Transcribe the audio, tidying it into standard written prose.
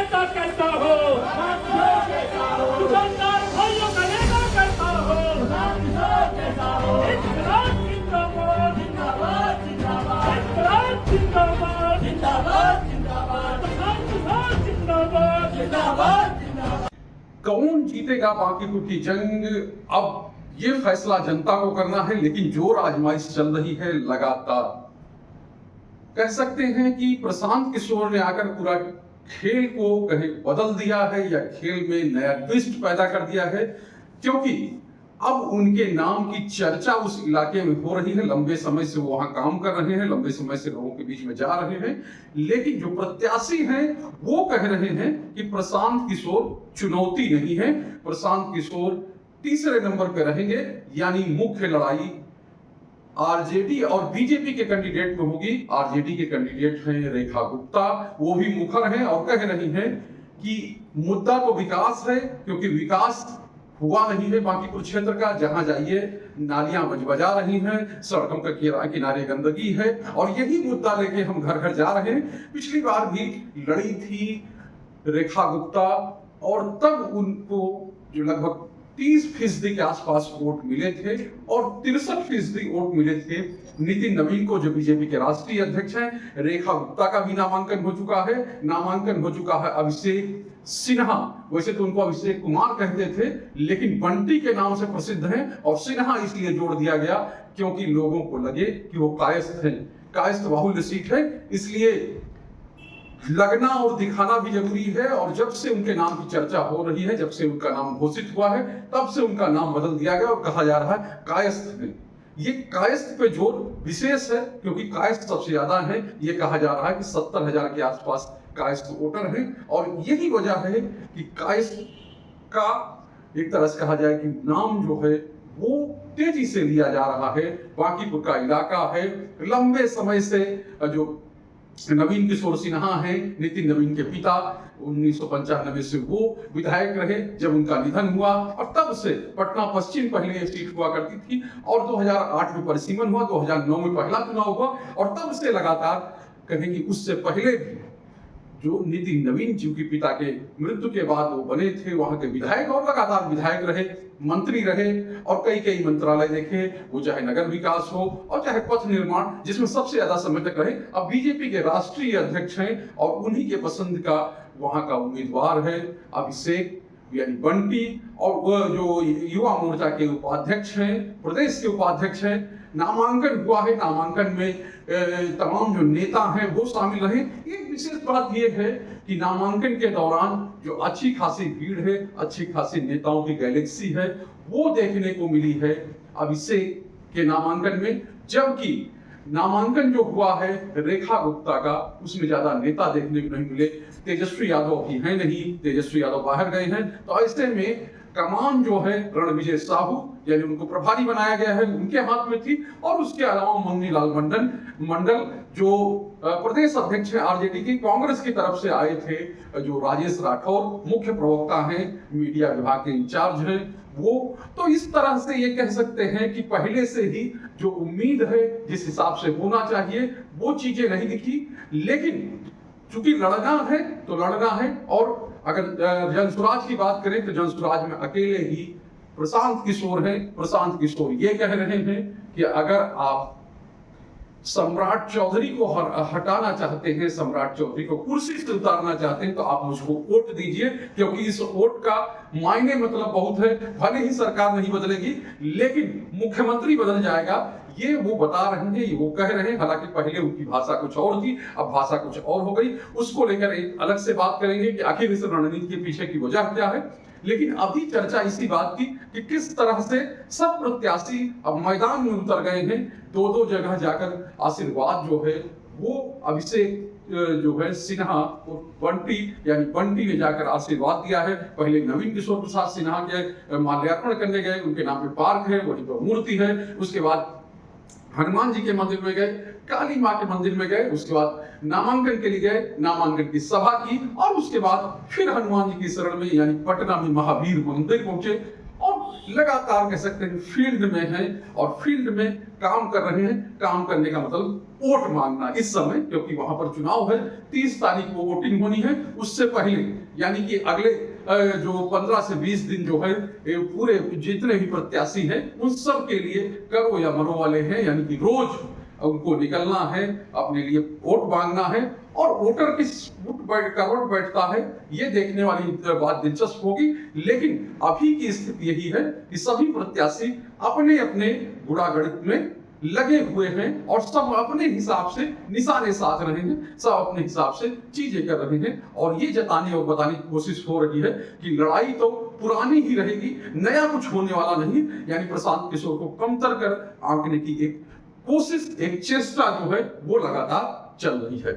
नेता कैसा हो, दुकानदार भाइयों का नेता कैसा हो, इनकलाब जिंदाबाद, इनकलाब जिंदाबाद, जिंदाबाद। कौन जीतेगा बांकीपुर की जंग, अब ये फैसला जनता को करना है। लेकिन जोर आजमाइश चल रही है लगातार। कह सकते हैं कि प्रशांत किशोर ने आकर पूरा खेल को कहीं बदल दिया है या खेल में नया ट्विस्ट पैदा कर दिया है, क्योंकि अब उनके नाम की चर्चा उस इलाके में हो रही है। लंबे समय से वो वहां काम कर रहे हैं, लंबे समय से लोगों के बीच में जा रहे हैं। लेकिन जो प्रत्याशी हैं वो कह रहे हैं कि प्रशांत किशोर चुनौती नहीं है, प्रशांत किशोर तीसरे नंबर पे रहेंगे। यानी मुख्य लड़ाई आरजेडी और बीजेपी के कैंडिडेट में होगी। आरजेडी के कैंडिडेट हैं रेखा गुप्ता, वो भी मुखर हैं और कह रही हैं कि मुद्दा तो विकास है, क्योंकि विकास हुआ नहीं है बांकीपुर क्षेत्र का। जहां जाइए नालियां बजा रही हैं, सड़कों के किनारे गंदगी है, और यही मुद्दा लेके हम घर घर जा रहे हैं। पिछली बार भी लड़ी थी रेखा गुप्ता और तब उनको जो लगभग 30% के आसपास वोट मिले थे और 63% वोट मिले थे नितिन नवीन को, जो बीजेपी के राष्ट्रीय अध्यक्ष हैं। रेखा गुप्ता का भी नामांकन हो चुका है, नामांकन हो चुका है अभिषेक सिन्हा। वैसे तो उनको अभिषेक कुमार कहते थे, लेकिन बंटी के नाम से प्रसिद्ध हैं और सिन्हा इसलिए जोड़ दिया गया क्योंकि लोगों को लगे कि वो कायस्थ हैं। कायस्थ बाहुल्य सीट है, इसलिए लगना और दिखाना भी जरूरी है। और जब से उनके नाम की चर्चा हो रही है, जब से उनका नाम घोषित हुआ है, तब से उनका नाम बदल दिया गया और कहा जा रहा है कायस्थ है। ये कायस्थ पे जोर विशेष है, क्योंकि कायस्थ सबसे ज्यादा है। ये कहा जा रहा है कि 70,000 के आसपास कायस्थ वोटर हैं, और यही वजह है कि कायस्थ का एक तरह से कहा जाए कि नाम जो है वो तेजी से लिया जा रहा है। बांकीपुर का इलाका है, लंबे समय से जो नवीन किशोर सिन्हा हैं, नितिन नवीन के पिता, 1995 से वो विधायक रहे। जब उनका निधन हुआ और तब से पटना पश्चिम पहले ये सीट हुआ करती थी, और 2008 में परिसीमन हुआ, 2009 में पहला चुनाव हुआ, और तब से लगातार कहें कि उससे पहले भी जो नितिन नवीन जी के पिता के मृत्यु के बाद वो बने थे वहां के विधायक, और लगातार विधायक रहे, मंत्री रहे, और कई मंत्रालय देखे, वो चाहे नगर विकास हो और चाहे पथ निर्माण, जिसमें सबसे ज्यादा समय तक रहे। अब बीजेपी के राष्ट्रीय अध्यक्ष हैं और उन्हीं के पसंद का वहां का उम्मीदवार है अभिषेक यानी बंटी, और वह जो युवा मोर्चा के उपाध्यक्ष हैं, प्रदेश के उपाध्यक्ष हैं। नामांकन हुआ है, नामांकन में तमाम जो नेता हैं वो शामिल रहे। एक विशेष बात यह है कि नामांकन के दौरान जो अच्छी खासी भीड़ है, अच्छी खासी नेताओं की गैलेक्सी है, वो देखने को मिली है अभिषेक के नामांकन में। जबकि नामांकन जो हुआ है रेखा गुप्ता का, उसमें ज्यादा नेता देखने को नहीं मिले। तेजस्वी यादव अभी हैं नहीं, तेजस्वी यादव बाहर गए हैं, तो ऐसे में कमान जो है रणविजय साहू यानी उनको प्रभारी बनाया गया है, उनके हाथ में थी। और उसके अलावा मन्नीलाल मंडल जो प्रदेश अध्यक्ष है आरजेडी की, कांग्रेस की तरफ से आए थे, जो राजेश राठौर मुख्य प्रवक्ता हैं, मीडिया विभाग के इंचार्ज हैं वो। तो इस तरह से ये कह सकते हैं कि पहले से ही जो उम्मीद है, जिस हिसाब से होना चाहिए, वो चीजें नहीं दिखी। लेकिन चूंकि लड़ना है तो लड़ना है। और अगर जनसुराज की बात करें तो जनसुराज में अकेले ही प्रशांत किशोर हैं। प्रशांत किशोर ये कह रहे हैं कि अगर आप सम्राट चौधरी को हटाना चाहते हैं, सम्राट चौधरी को कुर्सी से उतारना चाहते हैं, तो आप मुझको वोट दीजिए, क्योंकि इस वोट का मायने मतलब बहुत है। भले ही सरकार नहीं बदलेगी, लेकिन मुख्यमंत्री बदल जाएगा, ये वो बता रहे हैं, ये वो कह रहे हैं। हालांकि पहले उनकी भाषा कुछ और थी, अब भाषा कुछ और हो गई। उसको लेकर एक अलग से बात करेंगे कि आखिर इस रणनीति के पीछे की वजह क्या है। लेकिन अभी चर्चा इसी बात की कि किस तरह से सब प्रत्याशी अब मैदान में उतर गए हैं। दो जगह जाकर आशीर्वाद जो है वो अभिषेक जो है सिन्हा और बंटी यानी बंटी ने जाकर आशीर्वाद दिया है। पहले नवीन किशोर प्रसाद सिन्हा के माल्यार्पण करने गए, उनके नाम पे पार्क है, वहीं पर मूर्ति है। उसके बाद हनुमान जी के मंदिर में गए, काली माँ के मंदिर में गए, उसके बाद नामांकन के लिए गए, नामांकन की सभा की, और उसके बाद फिर हनुमान जी की शरण में यानी पटना में महावीर मंदिर पहुंचे। और लगातार कह सकते हैं फील्ड में हैं और फील्ड में काम कर रहे हैं। काम करने का मतलब वोट मांगना इस समय, क्योंकि वहां पर चुनाव है, 30 तारीख को वोटिंग होनी है। उससे पहले यानी कि अगले जो 15 से 20 दिन जो है पूरे जितने भी प्रत्याशी हैं उन सब के लिए करो या मरो वाले हैं, यानी कि रोज उनको निकलना है, अपने लिए वोट मांगना है। और वोटर किस करवट बैठता है ये देखने वाली बात दिलचस्प होगी। लेकिन अभी की स्थिति यही है कि सभी प्रत्याशी अपने अपने गुड़ागणित में लगे हुए हैं और सब अपने हिसाब से निशाने साध रहे हैं, सब अपने हिसाब से चीजें कर रहे हैं। और ये जताने और बताने की कोशिश हो रही है कि लड़ाई तो पुरानी ही रहेगी, नया कुछ होने वाला नहीं। यानी प्रशांत किशोर को कमतर कर आंकने की एक कोशिश, एक चेष्टा जो है वो लगातार चल रही है।